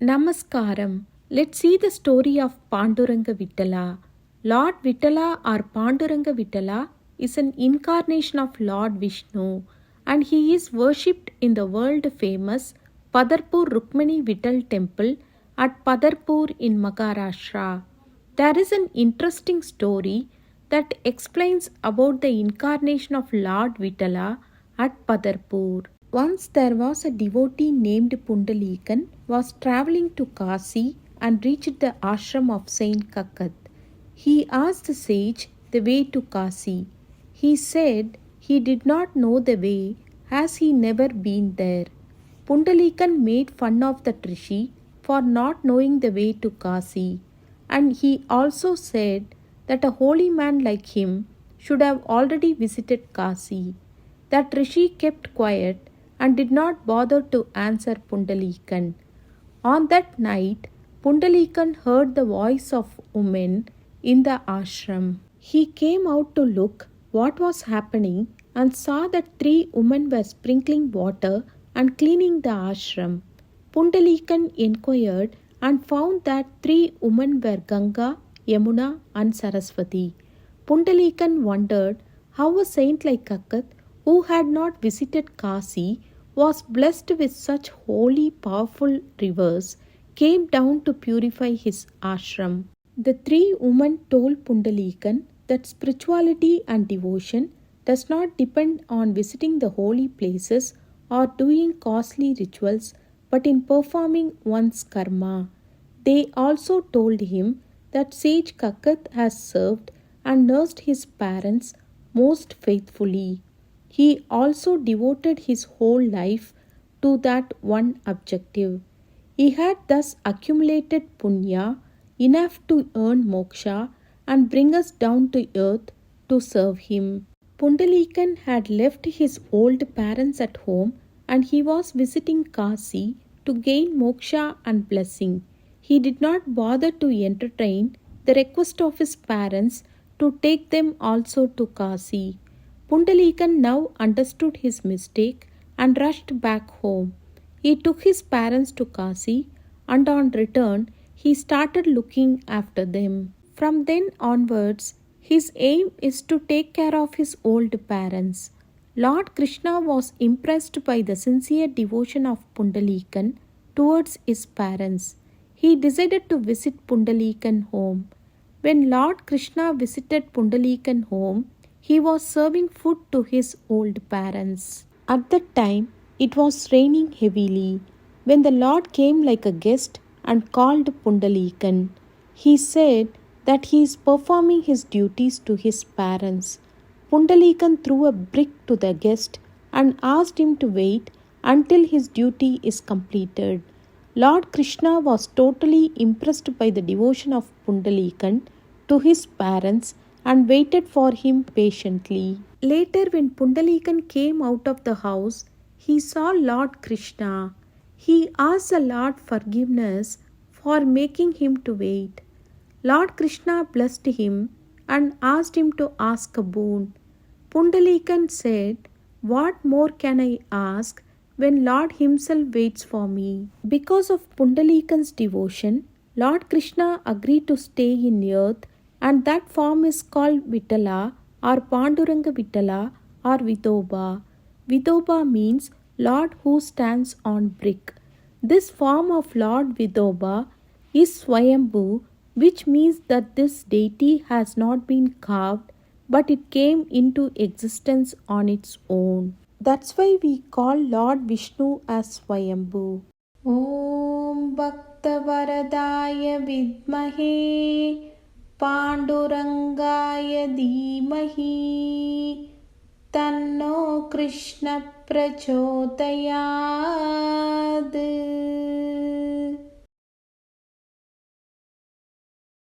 Namaskaram. Let's see the story of Panduranga Vittala. Lord Vittala or Panduranga Vittala is an incarnation of Lord Vishnu and he is worshipped in the world famous Padarpur Rukmani Vittal temple at Padarpur in Maharashtra. There is an interesting story that explains about the incarnation of Lord Vittala at Padarpur. Once there was a devotee named Pundalikan was travelling to Kasi and reached the ashram of Saint Kakat. He asked the sage the way to Kasi. He said he did not know the way as he never been there. Pundalikan made fun of the rishi for not knowing the way to Kasi, and he also said that a holy man like him should have already visited Kasi. That rishi kept quiet and did not bother to answer Pundalikan. On that night, Pundalikan heard the voice of women in the ashram. He came out to look what was happening and saw that 3 women were sprinkling water and cleaning the ashram. Pundalikan inquired and found that 3 women were Ganga, Yamuna and Saraswati. Pundalikan wondered how a saint like Kakat, who had not visited Kasi, was blessed with such holy, powerful rivers, came down to purify his ashram. The 3 women told Pundalikan that spirituality and devotion does not depend on visiting the holy places or doing costly rituals, but in performing one's karma. They also told him that sage Kakat has served and nursed his parents most faithfully. He also devoted his whole life to that one objective. He had thus accumulated punya enough to earn moksha and bring us down to earth to serve him. Pundalikan had left his old parents at home and he was visiting Kasi to gain moksha and blessing. He did not bother to entertain the request of his parents to take them also to Kasi. Pundalikan now understood his mistake and rushed back home. He took his parents to Kasi and on return he started looking after them. From then onwards, his aim is to take care of his old parents. Lord Krishna was impressed by the sincere devotion of Pundalikan towards his parents. He decided to visit Pundalikan home. When Lord Krishna visited Pundalikan home, he was serving food to his old parents. At that time, it was raining heavily. When the Lord came like a guest and called Pundalikan, he said that he is performing his duties to his parents. Pundalikan threw a brick to the guest and asked him to wait until his duty is completed. Lord Krishna was totally impressed by the devotion of Pundalikan to his parents and waited for him patiently. Later, when Pundalikan came out of the house, he saw Lord Krishna. He asked the Lord forgiveness for making him to wait. Lord Krishna blessed him and asked him to ask a boon. Pundalikan said, "What more can I ask when Lord himself waits for me?" Because of Pundalikan's devotion, Lord Krishna agreed to stay in earth, and that form is called Vittala or Panduranga Vittala or Vithoba. Vithoba means Lord who stands on brick. This form of Lord Vithoba is Swayambhu, which means that this deity has not been carved but it came into existence on its own. That's why we call Lord Vishnu as Swayambhu. Om Bhakta Varadaya Vidmahe Pandurangaya Dhimahi Tanno Krishna Prachodayad.